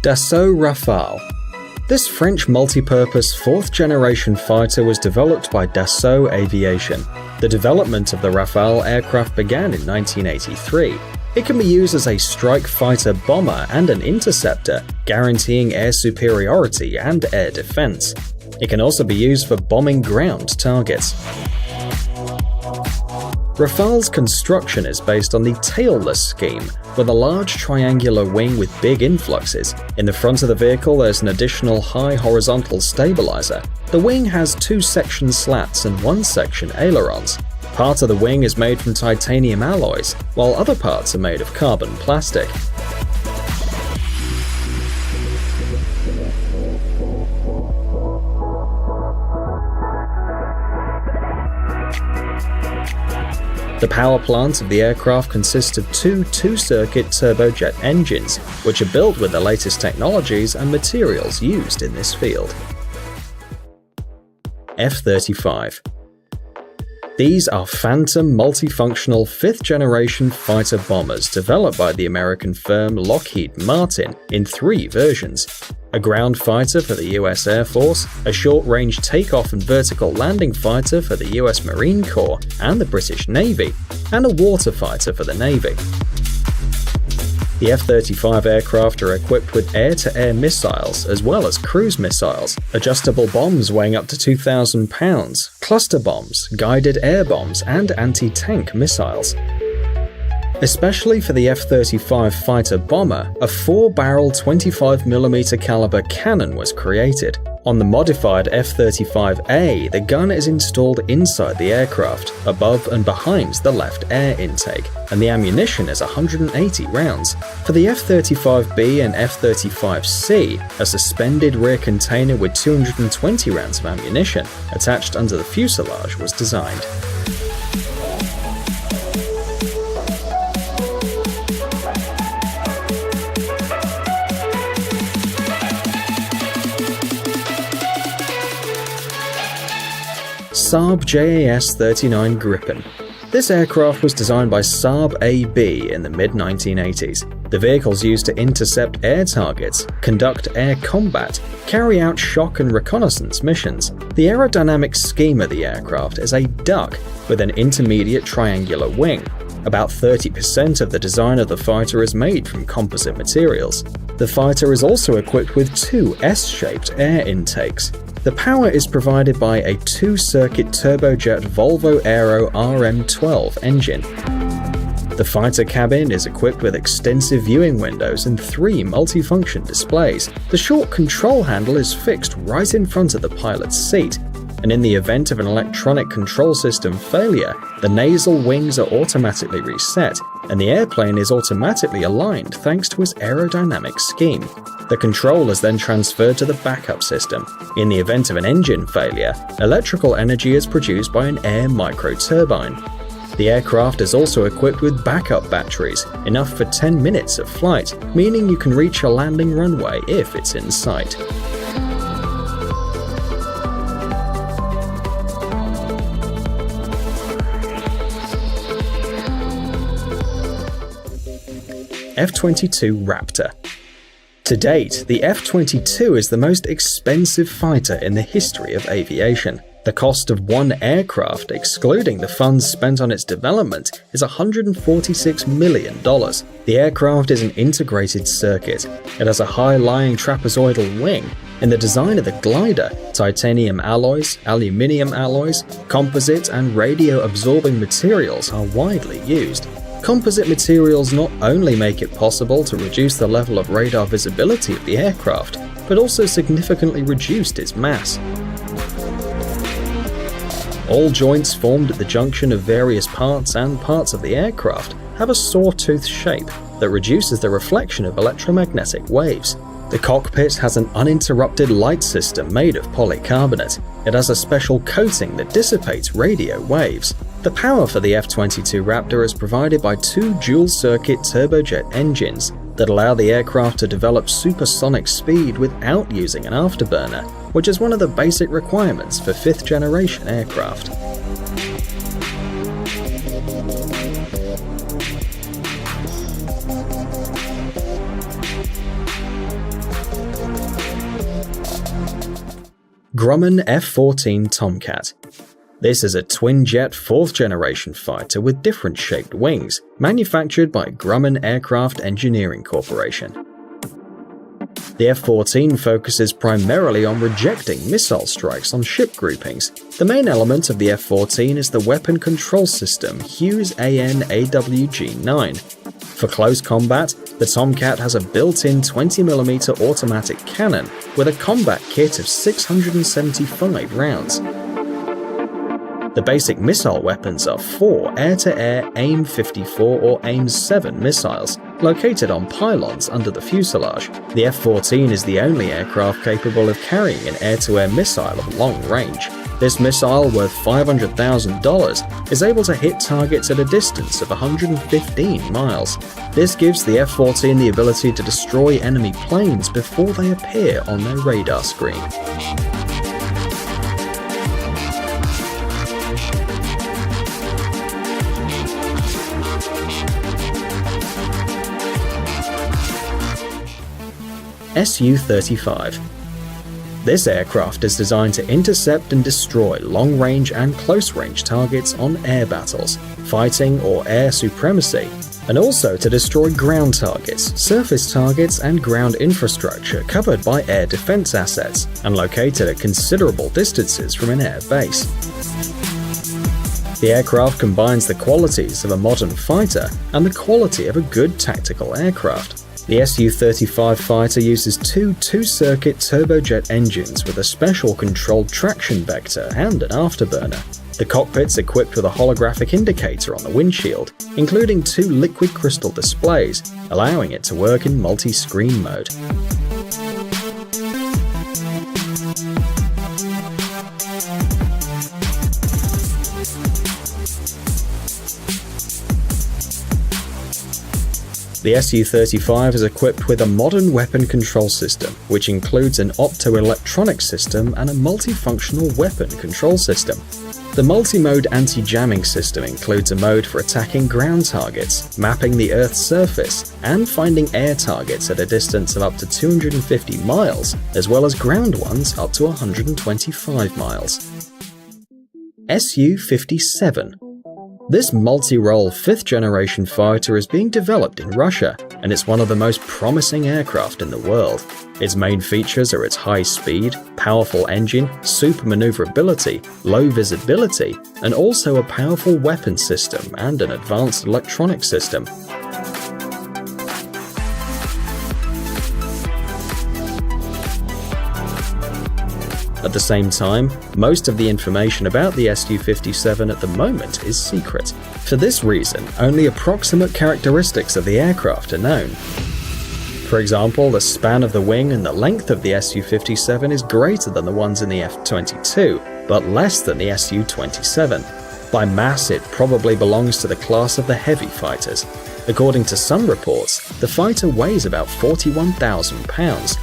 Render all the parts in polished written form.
Dassault Rafale. This French multi-purpose fourth-generation fighter was developed by Dassault Aviation. The development of the Rafale aircraft began in 1983. It can be used as a strike fighter bomber and an interceptor, guaranteeing air superiority and air defense. It can also be used for bombing ground targets. Rafale's construction is based on the tailless scheme, with a large triangular wing with big influxes. In the front of the vehicle, there's an additional high horizontal stabilizer. The wing has 2 section slats and 1 section ailerons. Part of the wing is made from titanium alloys, while other parts are made of carbon plastic. The power plant of the aircraft consists of 2 two-circuit turbojet engines, which are built with the latest technologies and materials used in this field. F-35. These are Phantom multifunctional 5th-generation fighter bombers developed by the American firm Lockheed Martin in 3 versions. A ground fighter for the US Air Force, a short-range takeoff and vertical landing fighter for the US Marine Corps and the British Navy, and a water fighter for the Navy. The F-35 aircraft are equipped with air-to-air missiles as well as cruise missiles, adjustable bombs weighing up to 2,000 pounds, cluster bombs, guided air bombs, and anti-tank missiles. Especially for the F-35 fighter bomber, a 4-barrel 25mm caliber cannon was created. On the modified F-35A, the gun is installed inside the aircraft, above and behind the left air intake, and the ammunition is 180 rounds. For the F-35B and F-35C, a suspended rear container with 220 rounds of ammunition attached under the fuselage was designed. Saab JAS-39 Gripen. This aircraft was designed by Saab AB in the mid-1980s. The vehicle's used to intercept air targets, conduct air combat, carry out shock and reconnaissance missions. The aerodynamic scheme of the aircraft is a duck with an intermediate triangular wing. About 30% of the design of the fighter is made from composite materials. The fighter is also equipped with 2 S-shaped air intakes. The power is provided by a 2-circuit turbojet Volvo Aero RM12 engine. The fighter cabin is equipped with extensive viewing windows and 3 multifunction displays. The short control handle is fixed right in front of the pilot's seat, and in the event of an electronic control system failure, the nasal wings are automatically reset, and the airplane is automatically aligned thanks to its aerodynamic scheme. The control is then transferred to the backup system. In the event of an engine failure, electrical energy is produced by an air microturbine. The aircraft is also equipped with backup batteries, enough for 10 minutes of flight, meaning you can reach a landing runway if it's in sight. F-22 Raptor. To date, the F-22 is the most expensive fighter in the history of aviation. The cost of one aircraft, excluding the funds spent on its development, is $146 million. The aircraft is an integrated circuit. It has a high-lying trapezoidal wing. In the design of the glider, titanium alloys, aluminium alloys, composite and radio-absorbing materials are widely used. Composite materials not only make it possible to reduce the level of radar visibility of the aircraft, but also significantly reduced its mass. All joints formed at the junction of various parts and parts of the aircraft have a sawtooth shape that reduces the reflection of electromagnetic waves. The cockpit has an uninterrupted light system made of polycarbonate. It has a special coating that dissipates radio waves. The power for the F-22 Raptor is provided by 2 dual-circuit turbojet engines that allow the aircraft to develop supersonic speed without using an afterburner, which is one of the basic requirements for 5th-generation aircraft. Grumman F-14 Tomcat. This is a twin-jet 4th-generation fighter with different shaped wings, manufactured by Grumman Aircraft Engineering Corporation. The F-14 focuses primarily on rejecting missile strikes on ship groupings. The main element of the F-14 is the weapon control system Hughes AN/AWG-9. For close combat, the Tomcat has a built-in 20mm automatic cannon with a combat kit of 675 rounds. The basic missile weapons are 4 air-to-air AIM-54 or AIM-7 missiles, located on pylons under the fuselage. The F-14 is the only aircraft capable of carrying an air-to-air missile of long range. This missile, worth $500,000, is able to hit targets at a distance of 115 miles. This gives the F-14 the ability to destroy enemy planes before they appear on their radar screen. Su-35. This aircraft is designed to intercept and destroy long-range and close-range targets on air battles, fighting or air supremacy, and also to destroy ground targets, surface targets, and ground infrastructure covered by air defense assets and located at considerable distances from an air base. The aircraft combines the qualities of a modern fighter and the quality of a good tactical aircraft. The Su-35 fighter uses two-circuit turbojet engines with a special controlled traction vector and an afterburner. The cockpit's equipped with a holographic indicator on the windshield, including 2 liquid crystal displays, allowing it to work in multi-screen mode. The Su-35 is equipped with a modern weapon control system, which includes an optoelectronic system and a multifunctional weapon control system. The multi-mode anti-jamming system includes a mode for attacking ground targets, mapping the Earth's surface, and finding air targets at a distance of up to 250 miles, as well as ground ones up to 125 miles. Su-57. This multi-role 5th-generation fighter is being developed in Russia, and it's one of the most promising aircraft in the world. Its main features are its high speed, powerful engine, super maneuverability, low visibility, and also a powerful weapon system and an advanced electronic system. At the same time, most of the information about the Su-57 at the moment is secret. For this reason, only approximate characteristics of the aircraft are known. For example, the span of the wing and the length of the Su-57 is greater than the ones in the F-22, but less than the Su-27. By mass, it probably belongs to the class of the heavy fighters. According to some reports, the fighter weighs about 41,000 pounds.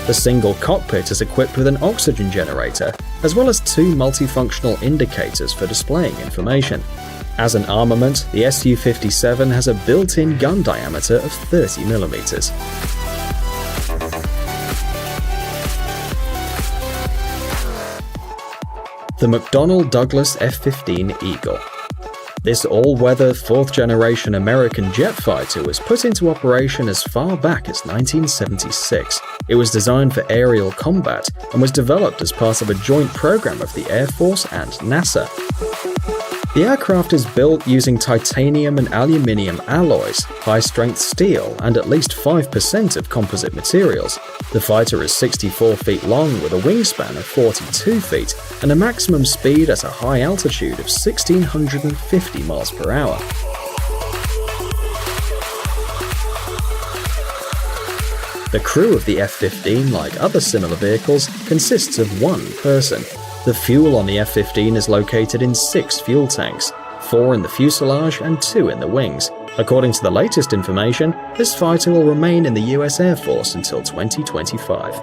The single cockpit is equipped with an oxygen generator, as well as 2 multifunctional indicators for displaying information. As an armament, the Su-57 has a built-in gun diameter of 30mm. The McDonnell Douglas F-15 Eagle. This all-weather 4th-generation American jet fighter was put into operation as far back as 1976. It was designed for aerial combat and was developed as part of a joint program of the Air Force and NASA. The aircraft is built using titanium and aluminium alloys, high-strength steel, and at least 5% of composite materials. The fighter is 64 feet long with a wingspan of 42 feet and a maximum speed at a high altitude of 1,650 miles per hour. The crew of the F-15, like other similar vehicles, consists of 1 person. The fuel on the F-15 is located in 6 fuel tanks, 4 in the fuselage and 2 in the wings. According to the latest information, this fighter will remain in the US Air Force until 2025.